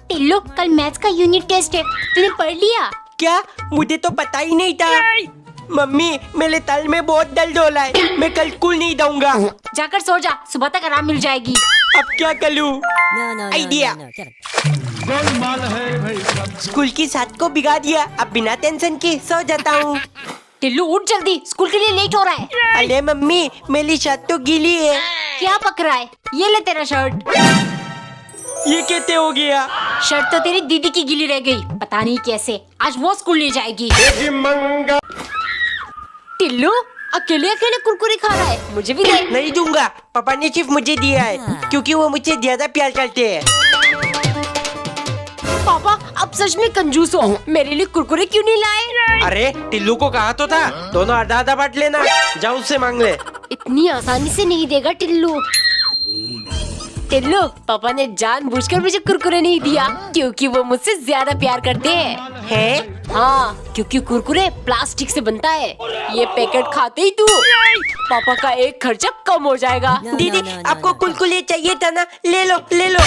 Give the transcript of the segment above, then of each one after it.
टिल्लू कल मैथ्स का unit test है, तूने पढ़ लिया? क्या? मुझे तो पता ही नहीं था। मम्मी मेरे तल में बहुत दर्द हो रहा है, मैं कल स्कूल नहीं जाऊंगा। जाकर सो जा, सुबह तक आराम मिल जाएगी। अब क्या करूं? आइडिया। स्कूल की साथ को बिगाड़ दिया, अब बिना टेंशन के सो जाता हूँ। टिल्लू उठ जल्दी, स्कूल के लिए लेट हो रहा है। अरे मम्मी मेरी शर्ट तो गीली है। क्या पक रहा है? ये ले तेरा शर्ट। ये कैसे हो गया? शर्ट तो तेरी दीदी की गीली रह गई, पता नहीं कैसे। आज वो स्कूल नहीं जाएगी। टिल्लू अकेले अकेले कुरकुरे खा रहा है, मुझे भी दे। नहीं दूंगा, पापा ने सिर्फ मुझे दिया है क्योंकि वो मुझे ज्यादा प्यार करते हैं। पापा अब सच में कंजूस हो, मेरे लिए कुरकुरे क्यों नहीं लाए? अरे टिल्लू को कहा तो था, दोनों आधा आधा बांट लेना। जाओ उससे मांग ले। इतनी आसानी से नहीं देगा टिल्लू। टिल्लू पापा ने जानबूझकर मुझे कुरकुरे नहीं दिया क्योंकि वो मुझसे ज्यादा प्यार करते हैं। हाँ, क्योंकि कुरकुरे प्लास्टिक से बनता है। ये पैकेट खाते ही तू पापा का एक खर्चा कम हो जाएगा। दीदी आपको कुलकुले चाहिए था ना, ले लो ले लो।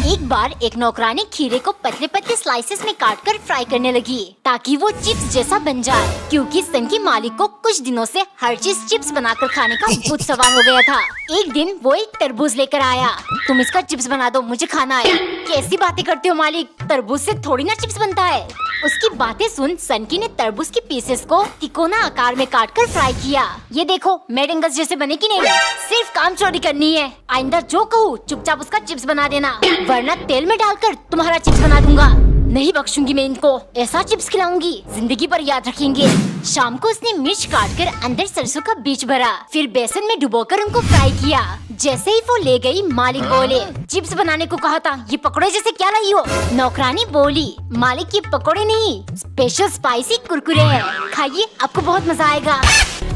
एक बार एक नौकरानी खीरे को पतले पतले स्लाइसेस में काटकर फ्राई करने लगी ताकि वो चिप्स जैसा बन जाए, क्योंकि सन की मालिक को कुछ दिनों से हर चीज चिप्स बनाकर खाने का भूत सवार हो गया था। एक दिन वो एक तरबूज लेकर आया। तुम इसका चिप्स बना दो, मुझे खाना है। कैसी बातें करते हो मालिक, तरबूज से थोड़ी ना चिप्स बनता है। उसकी बातें सुन सनकी ने तरबूज की पीसेस को तिकोना आकार में काटकर फ्राई किया। ये देखो मेरेंगस जैसे बने कि नहीं। सिर्फ काम चोरी करनी है, आइंदा जो कहूँ चुपचाप उसका चिप्स बना देना, वरना तेल में डालकर तुम्हारा चिप्स बना दूंगा। नहीं बख्शूंगी मैं इनको, ऐसा चिप्स खिलाऊंगी जिंदगी भर याद रखेंगे। शाम को उसने मिर्च काटकर अंदर सरसों का बीज भरा, फिर बेसन में डुबोकर उनको फ्राई किया। जैसे ही वो ले गई, मालिक बोले चिप्स बनाने को कहा था, ये पकौड़े जैसे क्या लाई हो? नौकरानी बोली मालिक ये पकौड़े नहीं, स्पेशल स्पाइसी कुरकुरे हैं, खाइए आपको बहुत मजा आएगा।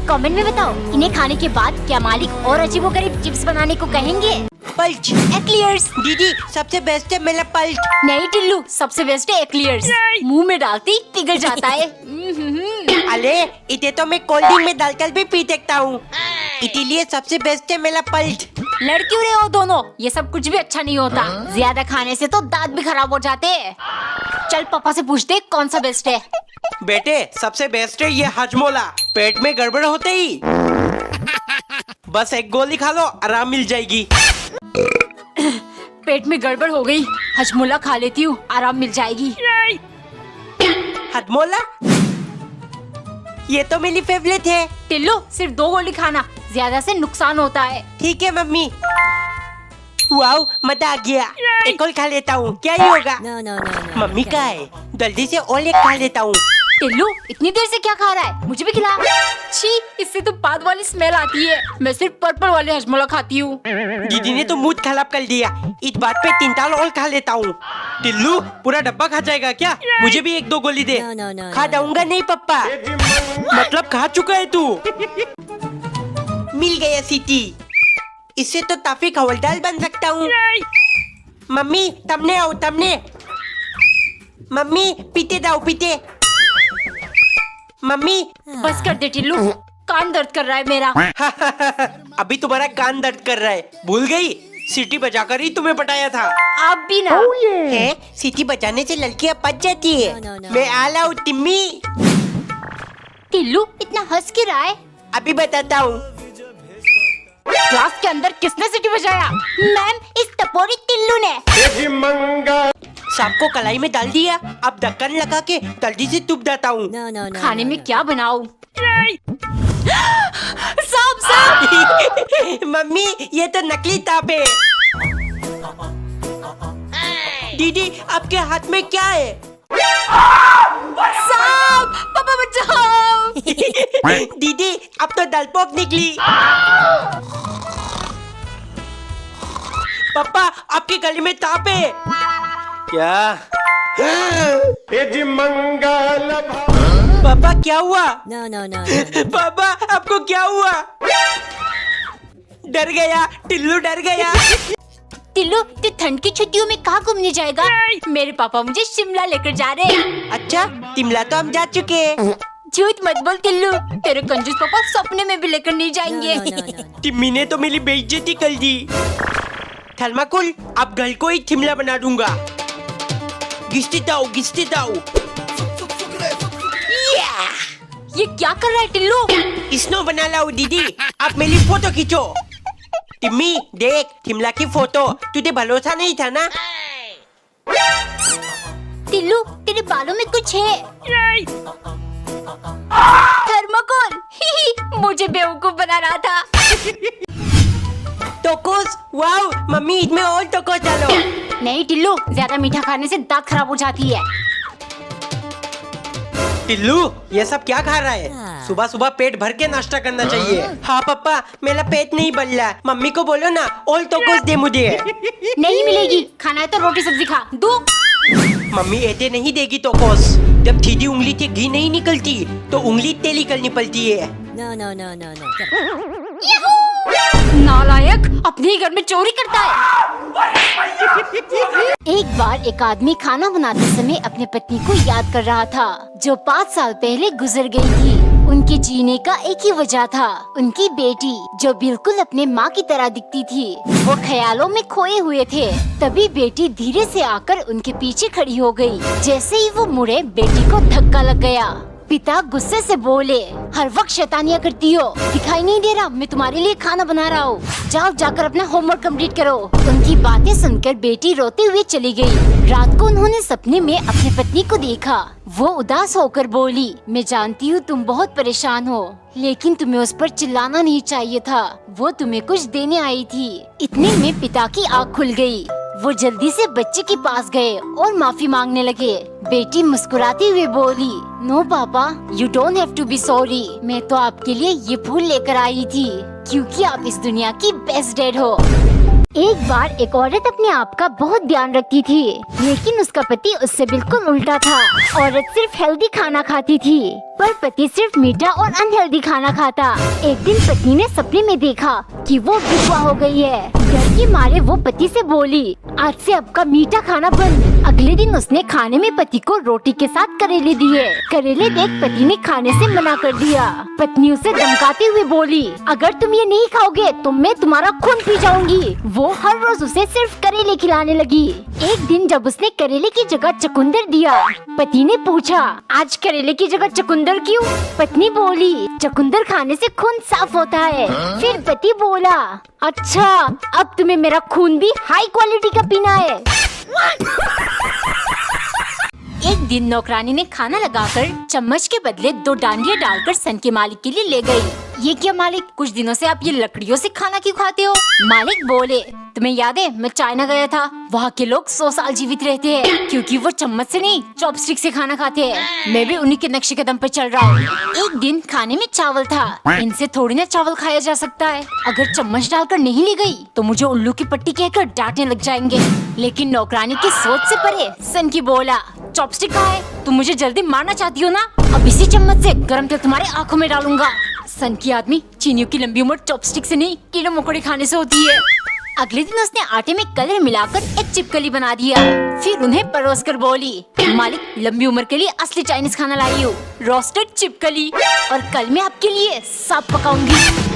कमेंट में बताओ इन्हें खाने के बाद क्या मालिक और अजीबोगरीब चिप्स बनाने को कहेंगे? पल्च। एक्लियर्स। दीदी सबसे बेस्ट है मेरा पल्च। नहीं टिल्लू, सबसे बेस्ट है एक्लियर्स, मुंह में डालते ही पिघल जाता है। अरे इसे तो मैं कोल्ड ड्रिंक में डालकर भी पी सकता हूँ, इसीलिए सबसे बेस्ट है मेरा पल्च। लड़ क्यों रहे हो दोनों? ये सब कुछ भी अच्छा नहीं होता, ज्यादा खाने से तो दांत भी खराब हो जाते हैं। चल पापा से पूछते कौन सा बेस्ट है। बेटे सबसे बेस्ट है ये हजमोला, पेट में गड़बड़ होते ही बस एक गोली खा लो, आराम मिल जाएगी। पेट में गड़बड़ हो गई, हजमोला खा लेती हूँ, आराम मिल जाएगी। हजमोला ये तो मेरी फेवरेट है। टिल्लू सिर्फ 2 गोली खाना, ज्यादा से नुकसान होता है। ठीक है मम्मी। वाओ मजा आ गया, एक और खा लेता हूँ, क्या ही होगा। मम्मी का है, जल्दी से और एक खा लेता हूँ। टिल्लू इतनी देर से क्या खा रहा है, मुझे भी खिला। छी, इससे तो बाद वाली स्मेल आती है, मैं सिर्फ पर्पल वाले हजमोला खाती हूँ। दीदी ने तो मूड खराब कर दिया, इस बात पे 3 ताल और खा लेता हूँ। टिल्लू पूरा डब्बा खा जाएगा क्या? मुझे भी 1-2 गोली दे। खा जाऊंगा नहीं पप्पा। मतलब खा चुका है तू। मिल गया सीटी, इससे तो ताफिक हवलदार बन सकता हूँ। मम्मी तमने आओ, तमने। मम्मी पीते जाओ, पीते। मम्मी बस कर दे टिल्लू, कान दर्द कर रहा है मेरा। अभी तुम्हारा कान दर्द कर रहा है, भूल गई? सीटी बजाकर ही तुम्हें पटाया था। आप भी ना। है सीटी बजाने से लड़कियां पच जाती है। मैं आला हूँ टिम्मी। टिल्लू इतना हंस क्यों रहा है? अभी बताता हूँ। क्लास के अंदर किसने सीटी बजाया? मैम इस टपोरी टिल्लू ने। सांप को कलाई में डाल दिया, अब ढक्कन लगा के जल्दी से तुप देता हूँ। खाने में क्या बनाऊं? सांप सांप। मम्मी ये तो नकली सांप है। दीदी आपके हाथ में क्या है? सांप, पापा बचाओ। दीदी अब तो डलपोक निकली। पापा आपके गले में सांप है क्या? पापा क्या हुआ? पापा आपको क्या हुआ? डर गया, टिल्लू डर गया। टिल्लू तू ठंड की छुट्टियों में कहाँ घूमने जाएगा? मेरे पापा मुझे शिमला लेकर जा रहे हैं। अच्छा शिमला तो हम जा चुके हैं। झूठ मत बोल टिल्लू, तेरे कंजूस पापा सपने में भी लेकर नहीं जाएंगे। टिम्मी ने तो मेरी बेइज्जती कर दी। थर्माकोल, अब घर को ही थिमला बना दूंगा। घिसते जाओ। ये क्या कर रहा है टिल्लू? स्नो बना लाओ दीदी, अब मेरी फोटो खींचो। टिम्मी देख थिमला की फोटो, तुझे भरोसा नहीं था ना? टिल्लू तेरे बालों में कुछ है। थर्माकोल। मुझे बेवकूफ बना रहा था। टोकोस, वाओ मम्मी इसमें और टोकोस डालो। नहीं टिल्लू, ज्यादा मीठा खाने से दांत खराब हो जाती है। टिल्लू ये सब क्या खा रहा है? सुबह सुबह पेट भर के नाश्ता करना चाहिए। हाँ पापा, मेरा पेट नहीं भर रहा है। मम्मी को बोलो ना और टोकोस दे मुझे। नहीं मिलेगी, खाना है तो रोटी सब्जी खा। दो। मम्मी ऐसे नहीं देगी टोकोस। जब सीधी उंगली से घी नहीं निकलती तो उंगली तेली कर निकलती है। No. नालायक, अपने ही घर में चोरी करता है। एक बार एक आदमी खाना बनाते समय अपने पत्नी को याद कर रहा था, जो 5 साल पहले गुजर गई थी। उनके जीने का एक ही वजह था, उनकी बेटी, जो बिल्कुल अपने माँ की तरह दिखती थी। वो ख्यालों में खोए हुए थे। तभी बेटी धीरे से आकर उनके पीछे खड़ी हो गई। जैसे ही वो मुड़े, बेटी को धक्का लग गया। पिता गुस्से से बोले, हर वक्त शैतानियाँ करती हो, दिखाई नहीं दे रहा मैं तुम्हारे लिए खाना बना रहा हूँ। जाओ जाकर अपना होमवर्क कंप्लीट करो। उनकी बातें सुनकर बेटी रोते हुए चली गई। रात को उन्होंने सपने में अपनी पत्नी को देखा। वो उदास होकर बोली, मैं जानती हूँ तुम बहुत परेशान हो, लेकिन तुम्हें उस पर चिल्लाना नहीं चाहिए था। वो तुम्हें कुछ देने आई थी। इतने में पिता की आँख खुल गई। वो जल्दी से बच्चे के पास गए और माफी मांगने लगे। बेटी मुस्कुराते हुए बोली, नो पापा, you don't have to be sorry. मैं तो आपके लिए ये फूल लेकर आई थी, क्योंकि आप इस दुनिया की बेस्ट डैड हो। एक बार एक औरत अपने आप का बहुत ध्यान रखती थी, लेकिन उसका पति उससे बिल्कुल उल्टा था। औरत सिर्फ हेल्दी खाना खाती थी, पर पति सिर्फ मीठा और अनहेल्दी खाना खाता। एक दिन पत्नी ने सपने में देखा कि वो विधवा हो गई है। डर के मारे वो पति से बोली, आज से आपका मीठा खाना बंद। अगले दिन उसने खाने में पति को रोटी के साथ करेले दिए। करेले देख पति ने खाने से मना कर दिया। पत्नी उसे धमकाते हुए बोली, अगर तुम ये नहीं खाओगे तो मैं तुम्हारा खून पी जाऊंगी। वो हर रोज उसे सिर्फ करेले खिलाने लगी। एक दिन जब उसने करेले की जगह चुकंदर दिया, पति ने पूछा, आज करेले की जगह चुकंदर क्यों? पत्नी बोली, चुकंदर खाने से खून साफ होता है। फिर पति बोला, अच्छा अब तुम्हें मेरा खून भी हाई क्वालिटी का पीना है। एक दिन नौकरानी ने खाना लगाकर चम्मच के बदले 2 डांडियाँ डालकर सन के मालिक के लिए ले गई। ये क्या मालिक, कुछ दिनों से आप ये लकड़ियों से खाना क्यों खाते हो? मालिक बोले, तुम्हें याद है मैं चाइना गया था, वहाँ के लोग 100 साल जीवित रहते हैं, क्योंकि वो चम्मच से नहीं चॉपस्टिक से खाना खाते हैं। मैं भी उन्हीं के नक्शे कदम पर चल रहा हूँ। एक दिन खाने में चावल था, इनसे थोड़ी ना चावल खाया जा सकता है। अगर चम्मच डालकर नहीं ली गई तो मुझे उल्लू की पट्टी कहकर डांटने लग जाएंगे। लेकिन नौकरानी की सोच से परे सन की बोला, चॉपस्टिक कहाँ है? तुम मुझे जल्दी मारना चाहती हो ना? अब इसी चम्मच से गरम तेल तुम्हारे आँखों में डालूंगा। सन की आदमी, चीनियों की लंबी उम्र चॉपस्टिक से नहीं कीड़े मकोड़े खाने से होती है। अगले दिन उसने आटे में कलर मिलाकर एक चिपकली बना दिया। फिर उन्हें परोस कर बोली, मालिक लंबी उम्र के लिए असली चाइनीज खाना लाई हूँ, रोस्टेड चिपकली, और कल मैं आपके लिए सांप पकाऊंगी।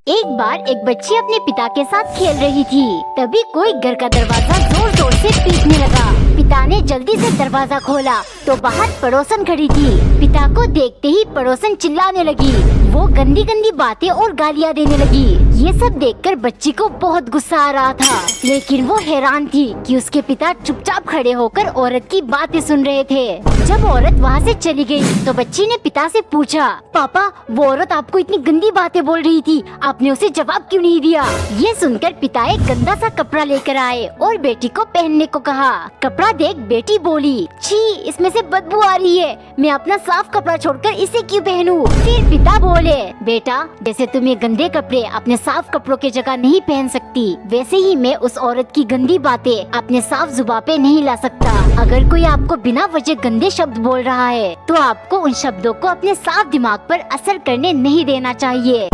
एक बार एक बच्ची अपने पिता के साथ खेल रही थी। तभी कोई घर का दरवाजा जोर जोर से पीटने लगा। पिता ने जल्दी से दरवाजा खोला तो बाहर पड़ोसन खड़ी थी। पिता को देखते ही पड़ोसन चिल्लाने लगी। वो गंदी गंदी बातें और गालियाँ देने लगी। ये सब देखकर बच्ची को बहुत गुस्सा आ रहा था, लेकिन वो हैरान थी कि उसके पिता चुपचाप खड़े होकर औरत की बातें सुन रहे थे। जब औरत वहाँ से चली गई तो बच्ची ने पिता से पूछा, पापा वो औरत आपको इतनी गंदी बातें बोल रही थी, आपने उसे जवाब क्यों नहीं दिया? ये सुनकर पिता एक गंदा सा कपड़ा लेकर आए और बेटी को पहनने को कहा। कपड़ा देख बेटी बोली, छी इसमें से बदबू आ रही है, मैं अपना साफ कपड़ा छोड़कर इसे क्यों पहनूं? फिर पिता बोले, बेटा जैसे तुम ये गंदे कपड़े अपने साफ कपड़ों की जगह नहीं पहन सकती, वैसे ही मैं उस औरत की गंदी बातें अपने साफ जुबान पे नहीं ला सकता। अगर कोई आपको बिना वजह गंदे शब्द बोल रहा है तो आपको उन शब्दों को अपने साफ दिमाग पर असर करने नहीं देना चाहिए।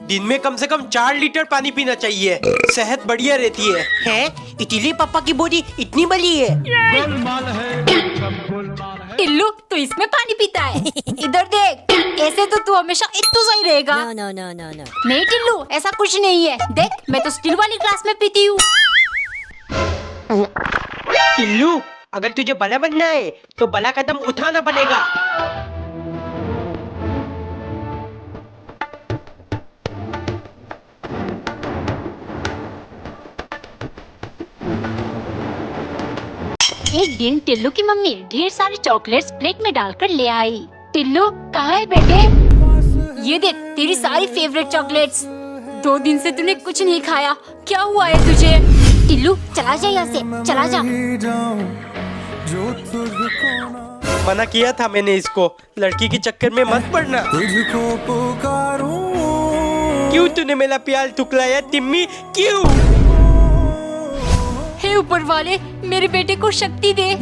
दिन में कम से कम 4 लीटर पानी पीना चाहिए, सेहत बढ़िया रहती है। हैं? इसीलिए पापा की बॉडी इतनी बड़ी है। टिल्लू तू इसमें पानी पीता है? इधर देख, ऐसे तो तू हमेशा इतना सही रहेगा। No. नहीं टिल्लू, ऐसा कुछ नहीं है। देख, मैं तो स्टील वाली ग्लास में पीती हूँ। टिल्लू, अगर तुझे बड़ा बनना है तो बड़ा कदम उठाना पड़ेगा। एक दिन टिल्लू की मम्मी ढेर सारे चॉकलेट्स प्लेट में डालकर ले आई। टिल्लू कहाँ है बेटे? ये देख तेरी सारी फेवरेट चॉकलेट्स। 2 दिन से तूने कुछ नहीं खाया, क्या हुआ है तुझे? टिल्लू चला जा यहाँ से, चला जा। मना किया था मैंने इसको, लड़की के चक्कर में मत पड़ना। क्यों तूने मेरा प्यार ठुकराया टिम्मी, क्यों? हे ऊपर वाले, मेरे बेटे को शक्ति दे।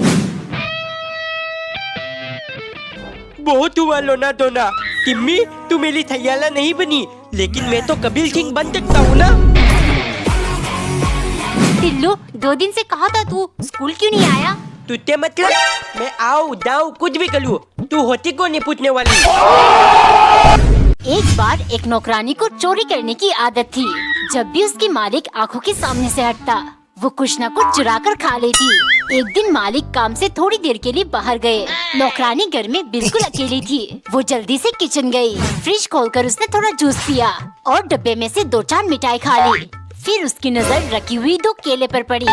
बहुत हुआ लोना धोना। टिम्मी, तू मेरी थैयाला नहीं बनी, लेकिन मैं तो कबीर सिंह बन सकता हूँ ना। टिल्लू 2 दिन से कहा था तू स्कूल क्यों नहीं आया? तुझे मतलब मैं आऊँ जाऊँ कुछ भी करूँ, तू होती को नहीं पूछने वाली। एक बार एक नौकरानी को चोरी करने की आदत थी। जब भी उसकी मालिक आंखों के सामने से हटता, वो कुछ न कुछ चुरा कर खा लेती। एक दिन मालिक काम से थोड़ी देर के लिए बाहर गए। नौकरानी घर में बिल्कुल अकेली थी। वो जल्दी से किचन गई। फ्रिज खोलकर उसने थोड़ा जूस पिया और डब्बे में से 2-4 मिठाई खा ली। फिर उसकी नजर रखी हुई 2 केले पर पड़ी।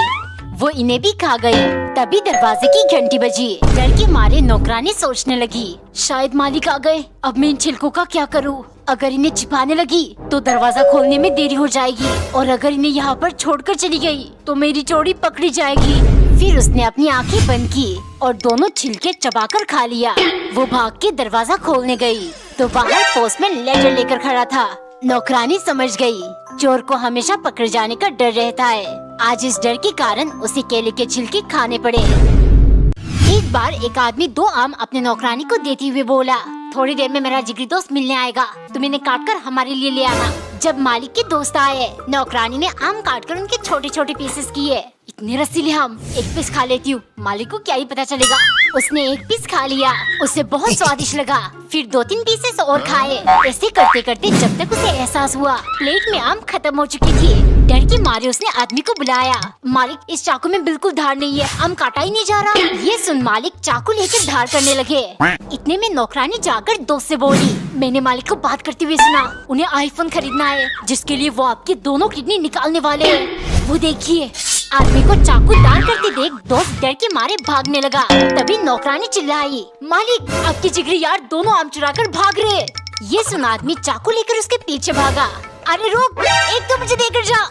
वो इन्हें भी खा गई। तभी दरवाजे की घंटी बजी। डर के मारे नौकरानी सोचने लगी, शायद मालिक आ गए। अब मैं इन छिलकों का क्या करूँ? अगर इन्हें छिपाने लगी तो दरवाजा खोलने में देरी हो जाएगी, और अगर इन्हें यहाँ पर छोड़कर चली गई तो मेरी चोरी पकड़ी जाएगी। फिर उसने अपनी आंखें बंद की और दोनों छिलके चबाकर खा लिया। वो भाग के दरवाजा खोलने गई तो बाहर पोस्टमैन लेटर लेकर खड़ा था। नौकरानी समझ गई, चोर को हमेशा पकड़ जाने का डर रहता है। आज इस डर के कारण उसे केले के छिलके खाने पड़े। एक बार एक आदमी 2 आम अपने नौकरानी को देते हुए बोला, थोड़ी देर में मेरा जिगरी दोस्त मिलने आएगा, तुम इन्हें काट कर हमारे लिए ले आना। जब मालिक के दोस्त आए, नौकरानी ने आम काटकर उनके छोटे छोटे पीसेस किए। इतने रसीले आम, एक पीस खा लेती हूँ, मालिक को क्या ही पता चलेगा। उसने एक पीस खा लिया, उसे बहुत स्वादिष्ट लगा। फिर 2-3 पीसेस और खाए। ऐसे करते करते जब तक उसे एहसास हुआ प्लेट में आम खत्म हो चुकी थी, डर के मारे उसने आदमी को बुलाया। मालिक, इस चाकू में बिल्कुल धार नहीं है, आम काटा ही नहीं जा रहा। ये सुन मालिक चाकू लेकर धार करने लगे। इतने में नौकरानी जाकर दोस्त से बोली, मैंने मालिक को बात करते हुए सुना, उन्हें आईफोन खरीदना है, जिसके लिए वो आपकी दोनों किडनी निकालने वाले हैं। वो देखिए। आदमी को चाकू दार करते देख दोस्त डर के मारे भागने लगा। तभी नौकरानी चिल्लाई, मालिक आपके जिगरी यार दोनों आम चुराकर भाग रहे। ये सुन आदमी चाकू लेकर उसके पीछे भागा। अरे रुक, एक तो मुझे देकर जा।